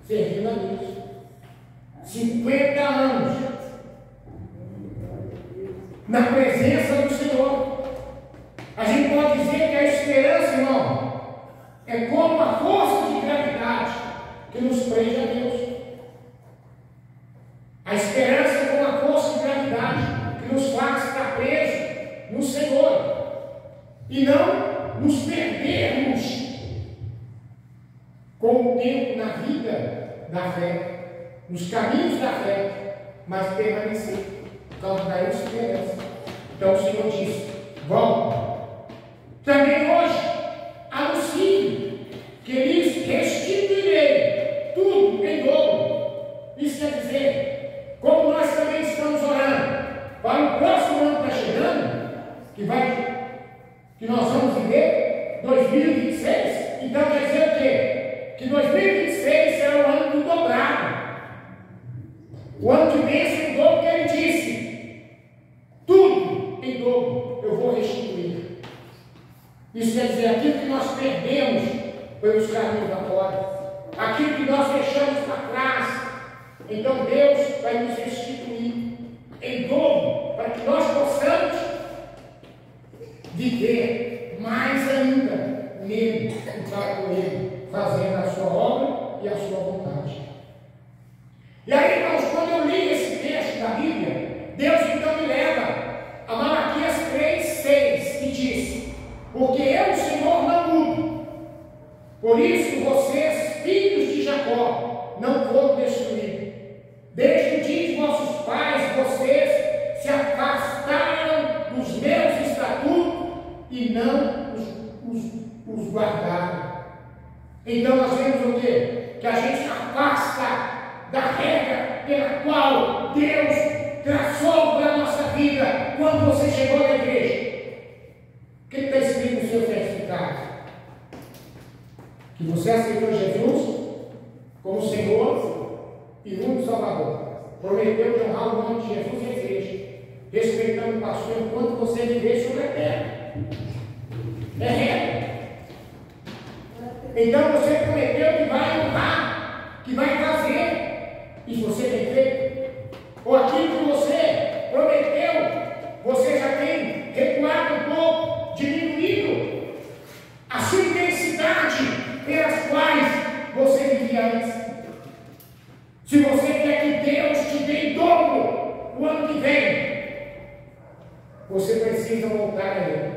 servindo a Deus. 50 anos na presença do Senhor. A gente pode dizer que a esperança, irmão, é como a força de gravidade que nos prende a Deus. A esperança é como a força de gravidade que nos faz estar presos no Senhor e não nos perdermos com o tempo na vida da fé, nos caminhos da fé, mas permanecer por causa da esperança. Então o Senhor diz: vão. Também hoje anuncio que lhes restituirei tudo em dobro. Isso quer dizer, como nós também estamos orando para o próximo ano que está chegando, que nós vamos viver 2026, então quer dizer o quê? Que 2026 será o ano do dobrado, o ano de bênção em dobro, que ele disse: tudo em dobro eu vou restituir. Isso quer dizer, aquilo que nós perdemos pelos caminhos da fora, aquilo que nós deixamos para trás, então Deus vai nos restituir em dobro, para que nós possamos viver mais ainda nele, estar com ele, fazendo a sua obra e a sua vontade. E aí, irmãos, quando eu li esse texto da Bíblia, Deus então me leva a Malaquias 3:6 e diz: porque eu, o Senhor, não mudo. Por isso vocês, filhos de Jacó, não foram destruídos. Desde o dia de vossos pais, vocês se afastaram dos meus estatutos e não os guardaram. Então nós vemos o quê? Que a gente afasta da regra pela qual Deus traçou para a nossa vida quando você chegou na igreja. O que está escrito no seu certificado? Que você aceitou Jesus como Senhor e único Salvador. Prometeu de honrar o nome de Jesus e a igreja, respeitando o pastor enquanto você viver sobre a terra. É regra. Então você prometeu que vai honrar, que vai fazer. E você tem feito? Ou aquilo que você prometeu, você já tem recuado um pouco, diminuído a sua intensidade pelas quais você vivia antes. Se você quer que Deus te dê em dobro o ano que vem, você precisa voltar a Ele.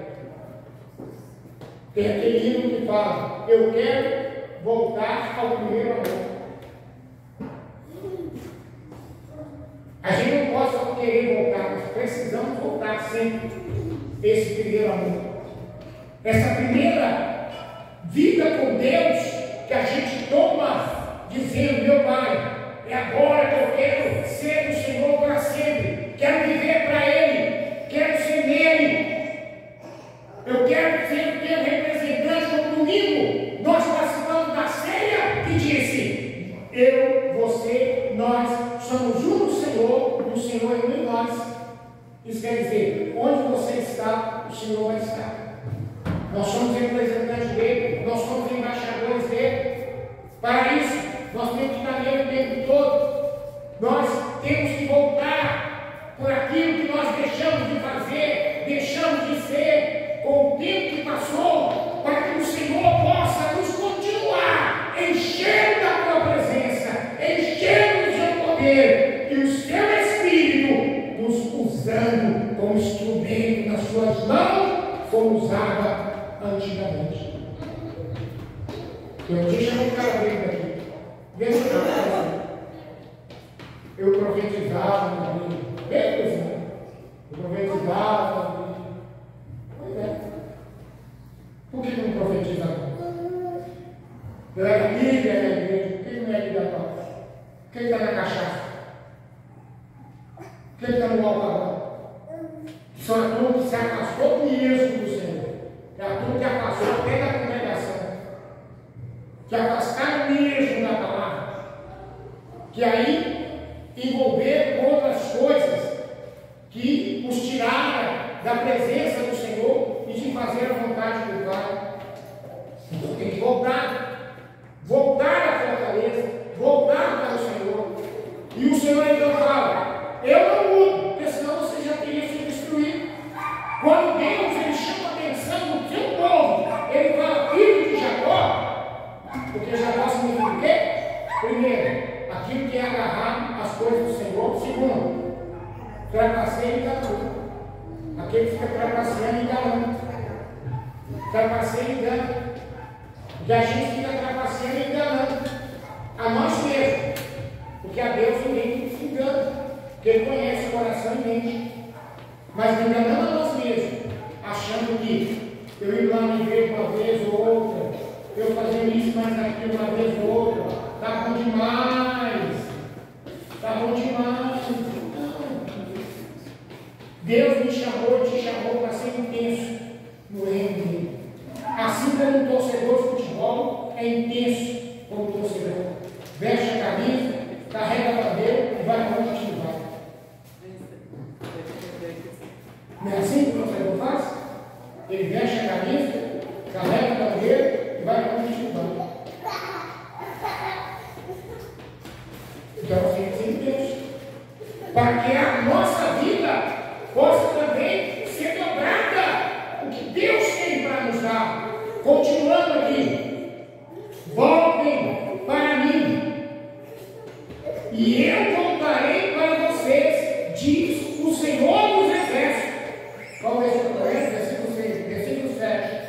Tem aquele hino que fala: eu quero voltar ao primeiro amor. A gente não pode só querer voltar, nós precisamos voltar sempre esse primeiro amor. Essa primeira vida com Deus que a gente toma dizendo: meu Pai, é agora que eu quero ser do Senhor para sempre, quero viver para Ele, quero ser nele, eu quero ser o teu representante. No domingo nós participamos da ceia que disse: eu, você, nós somos um no Senhor, e o Senhor é um em nós. Isso quer dizer, onde você está, o Senhor vai estar. Nós somos representantes dele, nós somos embaixadores dele. Para isso, nós temos que estar nele o tempo todo. Nós temos que voltar por aquilo que nós deixamos de fazer, deixamos de ser, com o tempo que passou, para que o Senhor possa nos continuar enchendo da tua presença, enchendo do seu poder, e o seu Espírito nos usando como instrumento nas suas não foi usada antigamente. Eu tinha um cara dentro aqui. Vendo eu profetizava na vida. Mesmo assim, eu profetizava na vida. Pois é. Por que não profetizava? Eu era líder da igreja. Quem não é líder da paz? Quem está na cachaça? Quem está no alcool? São a turma que se afastou mesmo do Senhor. É a turma que afastou até da congregação. Que afastaram mesmo da palavra. Que aí envolveram com outras coisas que os tiraram da presença do Senhor e de fazer a vontade do Pai. Então tem que voltar. Voltar à fortaleza. Voltar para o Senhor. E o Senhor então fala: eu não mudo, porque senão você já teria sido destruído. Quando Deus ele chama a atenção do seu povo, ele fala filho de Jacó, porque Jacó significa o quê? Primeiro, aquilo que é agarrado às coisas do Senhor. Segundo, trapaceiro e enganador. Aquele que fica trapaceando e enganando. Trapaceiro e engano. E a gente fica trapaceando e enganando a nós mesmos. Porque a Deus ninguém se engana. Porque Ele conhece o coração e mente. Mas enganando a nós mesmos, achando que eu ir lá na igreja uma vez ou outra, eu fazendo isso mais aqui uma vez ou outra, está bom demais. Está bom demais. Deus me chamou e te chamou para ser intenso no reino dele. Assim como um torcedor de futebol é intenso como torcedor. Veste a camisa, carrega a bandeira e vai onde a gente vai. Não é assim que o torcedor faz? Ele veste a camisa, carrega a bandeira e vai onde a gente vai. Então tem que ser intenso. Para que a nossa vida possa também ser dobrada. O que Deus tem para nos dar. Continuando aqui. Voltem para mim. E eu voltarei para vocês, diz o Senhor dos Exércitos. Qual é o versículo 6? Versículo 7.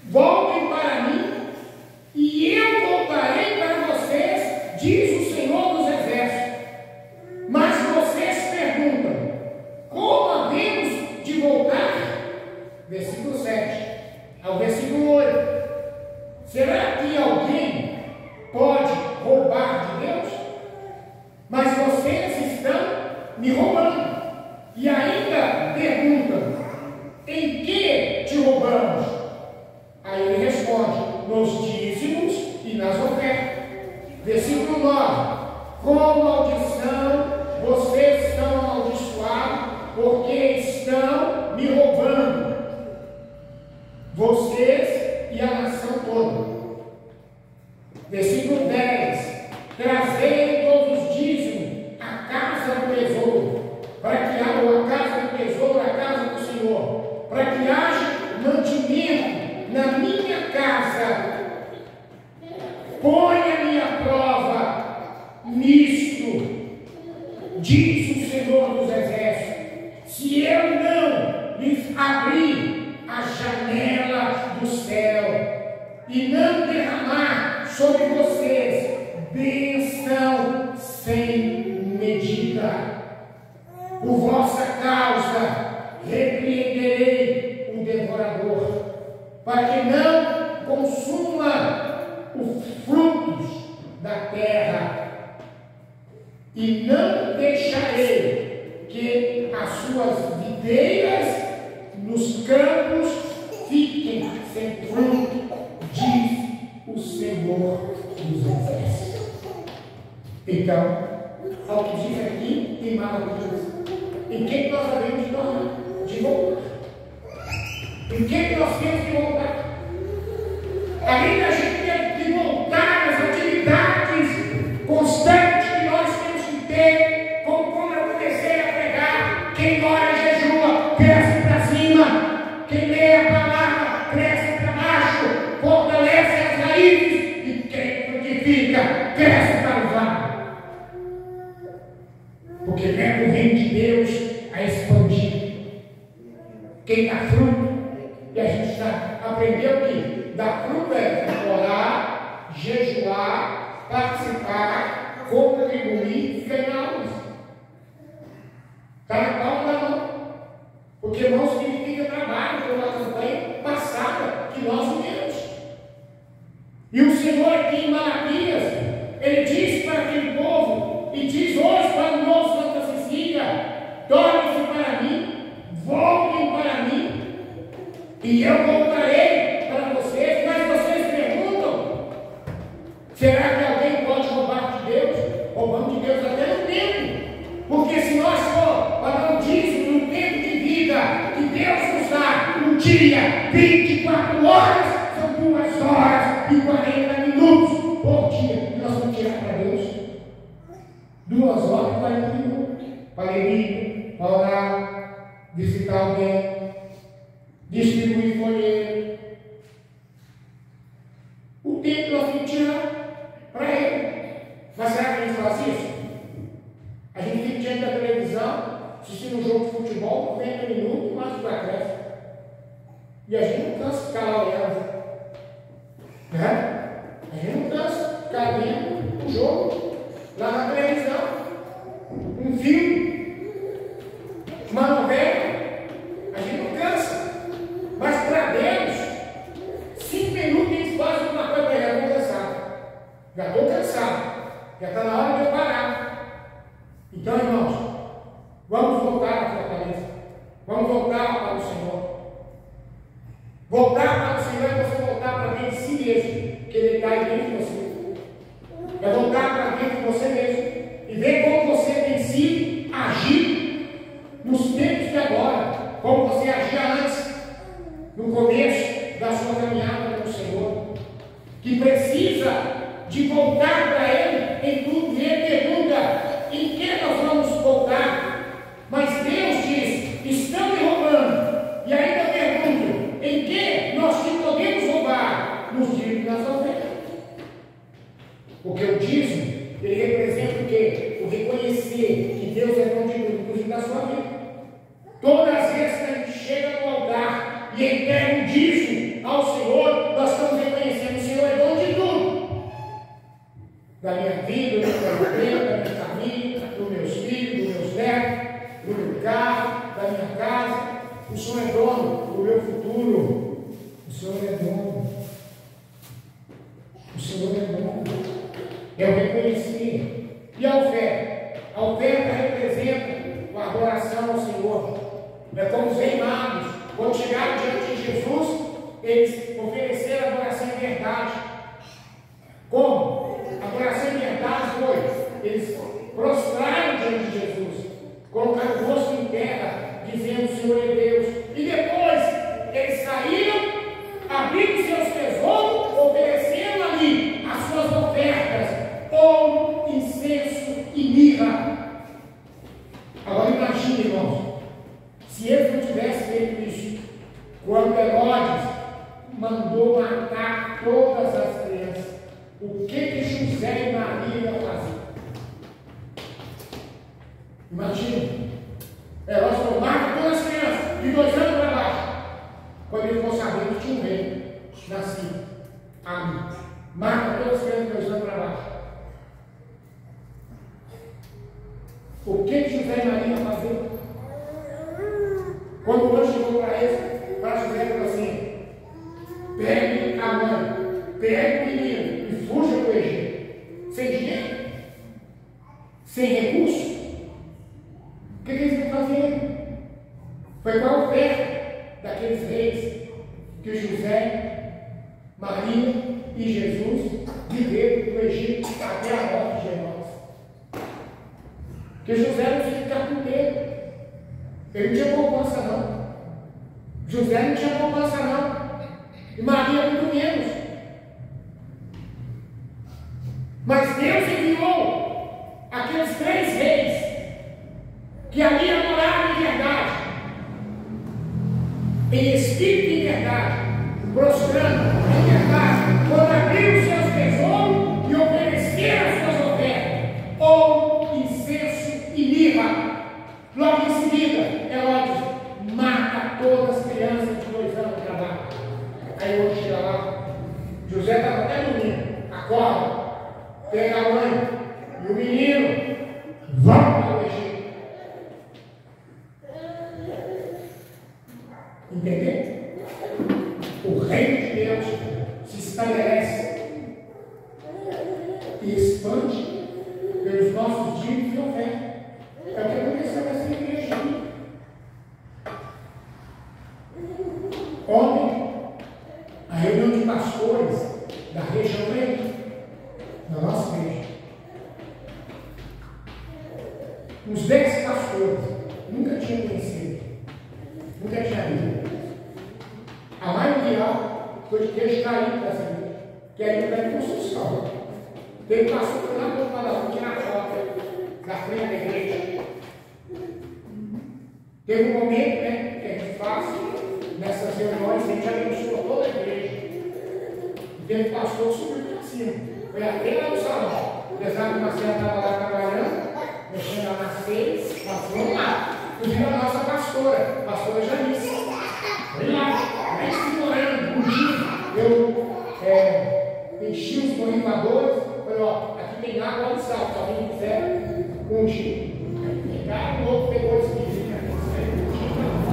Voltem para mim, e eu voltarei para vocês, diz o Senhor dos Exércitos. Mas vocês perguntam: como havemos de voltar? Versículo 7 ao versículo 8. Será que alguém pode roubar de Deus? Mas vocês estão me roubando. E ainda perguntam: em que te roubamos? Aí ele responde: nos dízimos e nas ofertas. Versículo 9: com maldição vocês estão amaldiçoados, porque estão me roubando, vocês e a nação toda. Versículo 10: trazei todos os dízimos à casa do tesouro, para que haja a casa do tesouro, a casa do Senhor, para que haja mantimento na minha casa. Ponha-me à prova nisto, diz o Senhor dos Exércitos, se eu não lhes abrir a janela do céu e não derramar sobre vocês bênção sem medida. Por vossa causa repreenderei o devorador, para que não consuma os frutos da terra, e não deixarei que as suas videiras nos campos fiquem sem fruto, diz o Senhor dos Exércitos. Então, ao que diz aqui em Malaquias, em que nós devemos de voltar? Em que nós temos que voltar? Além da gente ter que voltar às atividades constantes que nós temos que ter, como quando eu comecei a pregar: quem ora e jejua, cresce para cima, quem lê a palavra, cresce para baixo, fortalece as raízes, e quem frutifica, cresce para o vale. Porque leva o reino de Deus a expandir. Quem está fruto. E a gente aprendeu que dar fruto é orar, jejuar, participar, contribuir e ganhar almas. Está na palma da mão. Porque não significa trabalho pela campanha passada que nós vivemos. E o Senhor aqui em Malaquias, Ele diz para aquele povo, e diz hoje para o novo Santa Cecília: tornem-se para mim, voltem para mim, e eu voltarei para vocês. Mas vocês perguntam: será que alguém pode roubar de Deus? Roubamos de Deus até no tempo. Porque se nós for para o dízimo no tempo de vida que Deus nos dá, um dia, 24 horas, são 2 horas e 40 minutos por dia. E nós vamos tirar para Deus 2 horas e 40 minutos para ler, para orar, visitar alguém, distribuir folheto. O tempo nós temos que tirar para Ele. Mas será que a gente faz isso? A gente fica diante da televisão, assistindo um jogo de futebol, 90 minutos, mais do acréscimo. E a gente não cansa de ficar lá olhando. Né? A gente não cansa de ficar vendo um jogo lá na televisão, um filme, uma novela. A gente não cansa. Mas para Deus, 5 minutos eles fazem uma coisa, já estou cansado. Já estou cansado. Já está na hora de eu parar. Então, irmãos, vamos voltar à fortaleza. Vamos voltar para o Senhor. Voltar para o Senhor é você voltar para dentro de si mesmo, que Ele está aí dentro de você. É voltar para dentro de você mesmo e ver como você tem sido agir nos tempos de agora, como você agia antes, no começo da sua caminhada com o Senhor, que precisa de voltar para Ele em tudo. E Ele pergunta: em que nós vamos voltar? Mas Deus diz: estão me roubando. E ainda pergunto: em que nós te podemos roubar? Nos dízimos das ofertas. Porque o dízimo, ele representa o quê? O reconhecer que Deus é dono de tudo, inclusive da sua vida. Todas as vezes que a gente chega no altar e entrega um dízimo ao Senhor, nós estamos reconhecendo que o Senhor é dono de tudo. Da minha vida, do meu casamento, da minha família, dos meus filhos, dos meus netos, do meu carro, da minha casa. O Senhor é dono do meu futuro. O Senhor é dono. O Senhor é dono. É o reconhecer. E a oferta? A oferta representa a adoração ao Senhor. É como os reis magos, quando chegaram diante de Jesus, eles ofereceram adoração em verdade. Como? A adoração em verdade foi: eles prostraram diante de Jesus, colocaram o rosto em terra, dizendo: o Senhor é Deus. E depois eles saíram, abriram seus tesouros, oferecendo ali as suas ofertas: ouro, incenso e mirra. Agora imagine, irmãos, se eles não tivessem feito isso, quando Herodes mandou matar todas as crianças, o que José e Maria iam fazer? Imagina, Herodes falou: mata todas as crianças, de 2 anos para baixo. Quando ele ficou sabendo que tinha um rei nascido, amém. Mata todas as crianças de 2 anos para baixo. O que José e Maria iam fazer? Quando o anjo chegou para José e falou assim: pegue a mãe, pegue o menino e fuja do Egito. Sem dinheiro? Sem recurso? O que eles iam fazer? Foi com a oferta daqueles reis que José, Maria e Jesus viveram do Egito até a morte de Herodes. Porque José não tinha carpinteiro. Ele não tinha poupança não. José não tinha poupança não. E Maria muito menos. Mas Deus enviou aqueles 3 reis que ali adoraram em verdade, em espírito e em verdade, prostrando em verdade, quando abriram seus tesouros e ofereceram as suas ofertas: ouro, incenso e mirra. Logo em seguida, Herodes mata todas as crianças Entendeu? O reino de Deus se estabelece e expande pelos nossos dízimos e ofertas. É o que aconteceu nessa igreja aqui. Ontem, a reunião de pastores da região veio na nossa igreja. Uns 10 pastores, nunca tinham conhecido, nunca tinha visto. A maioria foi de queijo caído dessa igreja, que é ainda em construção. Teve pastor que foi lá para o Palaão tirar foto da frente da igreja. Teve um momento, né, que a gente faz nessas reuniões, a gente abençoa toda a igreja. E teve pastor que subiu para cima, foi até lá no salão. Apesar que o Marcelo estava lá trabalhando, mexendo lá nas feiras, nós fomos lá. Inclusive a nossa pastora, a pastora Janice. Foi lá explorando. Um dia eu enchi os borrifadores, falei, ó, aqui tem água e sal, se alguém quiser ungir. Aí pegaram, o outro pegou esse vizinho aqui,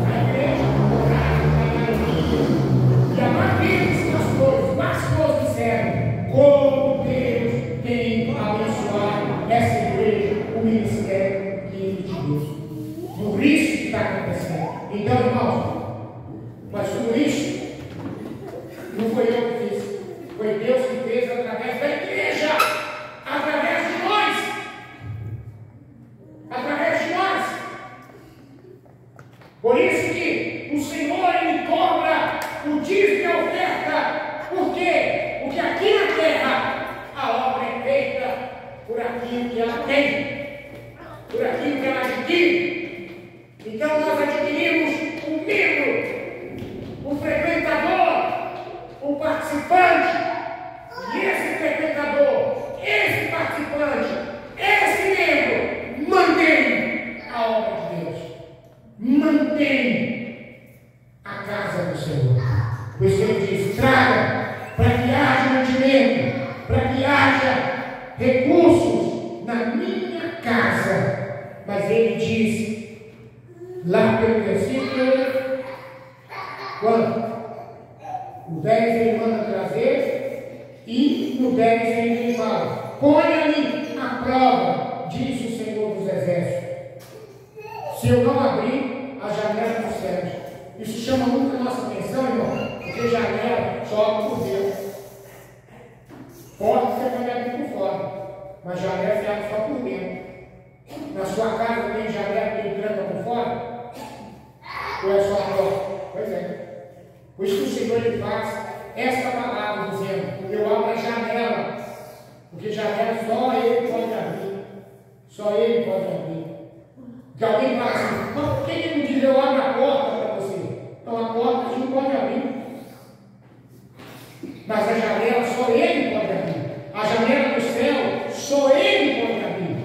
a igreja, e a maioria dos pastores disseram, como Deus tem abençoado essa igreja, o ministério de Deus. Por isso que está acontecendo. Então, irmãos, mas tudo isso não foi eu que fiz, foi Deus que fez através da igreja, através de nós. Através de nós. Por isso que o Senhor, Ele cobra o dízimo e a oferta. Por quê? Porque aqui na terra a obra é feita por aquilo que ela tem, por aquilo que ela adquire. Então nós adquirimos um membro, um frequentador, um participante. E esse frequentador, esse participante, esse membro mantém a obra de Deus, mantém a casa do Senhor. Por isso ele diz, traga para que haja mantimento, para que haja recursos na minha casa. Mas ele diz, lá pelo versículo, quando? O 10 ele manda trazer, e no 10 ele fala, ponha-me à prova, diz o Senhor dos Exércitos, se eu não abrir a janela dos céus. Isso chama muito a nossa atenção, irmão, porque janela só abre por Deus. Porta você pode abrir por fora, mas janela você abre só por dentro. Na sua casa tem janela que entra por fora? Ou é só a porta? Pois é. Por isso que o Senhor ele faz esta palavra dizendo, eu abro a janela, porque janela só Ele pode abrir. Só Ele pode abrir. Que alguém fala assim, mas por que Ele não diz eu abro a porta para você? Então a porta a gente não pode abrir. Mas a janela só Ele pode abrir. A janela do céu só Ele pode abrir.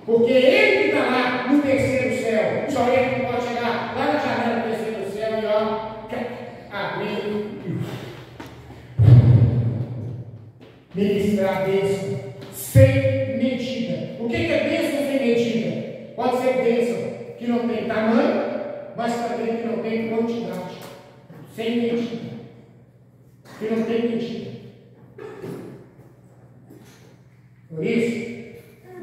Porque Ele que está lá no terceiro céu, só Ele que pode chegar lá na janela do terceiro céu e ó, abrir e ministrar bênção sem medida. O que é bênção sem medida? Pode ser bênção que não tem tamanho, mas também que não tem quantidade. Sem medida. Que não tem medida. Por isso,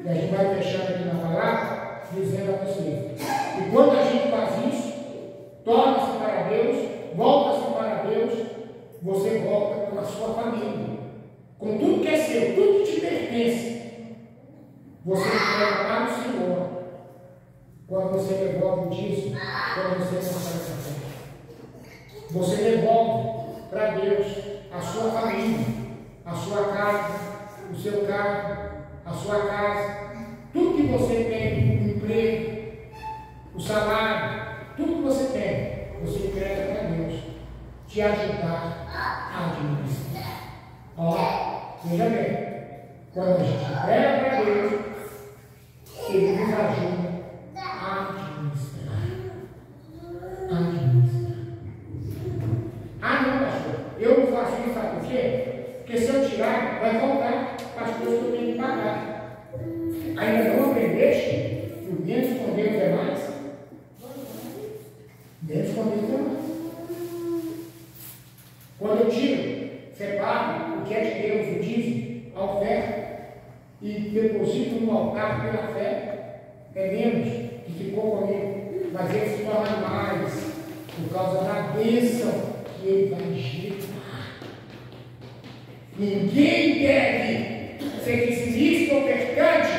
que a gente vai fechando aqui na palavra, dizendo a vocês que quando a gente faz isso, torna-se para Deus, volta-se para Deus, você volta com a sua família, com tudo que é seu, tudo que te pertence. Você entrega para o Senhor quando você devolve o dízimo, quando você não faz essa fé. Você devolve para Deus a sua família, a sua casa, o seu carro, a sua casa, tudo que você tem, o emprego, o salário, tudo que você tem, você entrega para Deus, te ajudar a administrar. Ó, veja bem, quando a gente entrega para Deus, Ele nos ajuda a administrar. Ah, não, pastor, eu não faço isso, sabe por quê? Porque se eu tirar, vai voltar para as coisas que eu tenho que pagar. Ainda não aprendeste que o menos com Deus é mais? Menos com Deus é mais. Quando eu tiro, separo o que é de Deus, o dízimo, a oferta, e deposito no altar pela fé, é menos que ficou comigo, mas ele se torna mais por causa da bênção que ele vai gerar. Ninguém deve ser dizimista ou ofertante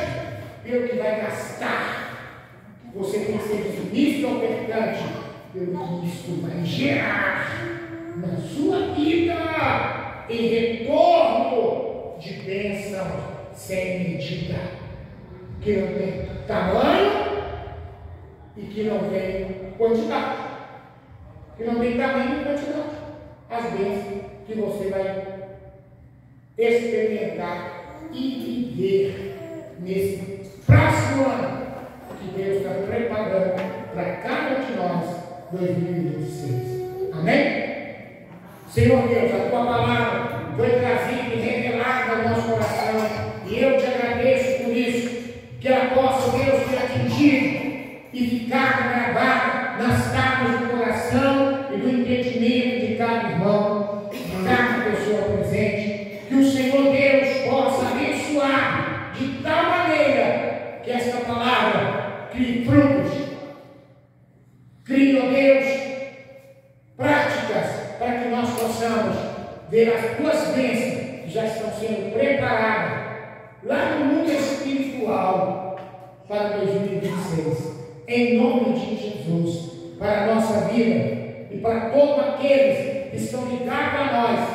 pelo que vai gastar. Você tem que ser dizimista ou ofertante pelo que isso vai gerar na sua vida em retorno de bênção sem medida, que não tem tamanho e que não tem quantidade, que não tem tamanho e quantidade. As bênçãos que você vai experimentar e viver nesse próximo ano que Deus está preparando para cada um de nós, 2026. Amém? Senhor Deus, a tua palavra foi trazida e revelada ao nosso coração. E eu te agradeço por isso, que ela possa, Deus, ter atingido e ficar gravada nas tábuas do coração e do entendimento de cada irmão, de cada pessoa presente. Que o Senhor Deus possa abençoar de tal maneira que esta palavra crie frutos, crie, ó Deus, práticas para que nós possamos ver as tuas bênçãos que já estão sendo preparadas lá no mundo espiritual para 2026, em nome de Jesus, para a nossa vida e para todos aqueles que estão ligados a nós,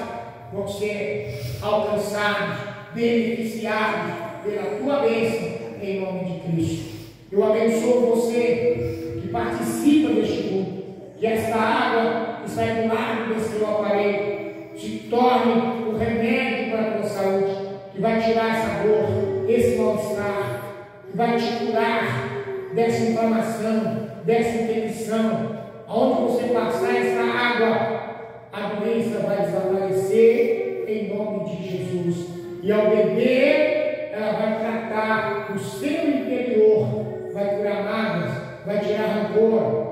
vão ser alcançados, beneficiados pela tua bênção, em nome de Cristo. Eu abençoo você que participa deste culto, que esta água que sai do lado desse teu aparelho se torne o remédio para a tua saúde, que vai tirar essa dor, esse mal-estar, que vai te curar dessa inflamação, dessa infecção. Aonde você passar essa água, a doença vai desaparecer em nome de Jesus. E ao beber, ela vai tratar o seu interior, vai curar mágoas, vai tirar rancor,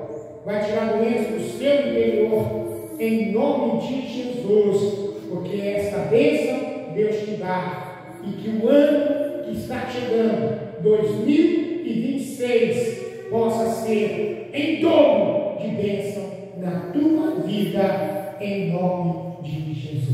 vai tirar doença do seu interior, em nome de Jesus, porque esta bênção Deus te dá. E que o ano que está chegando, 2026, possa ser em dobro de bênção na tua vida, em nome de Jesus.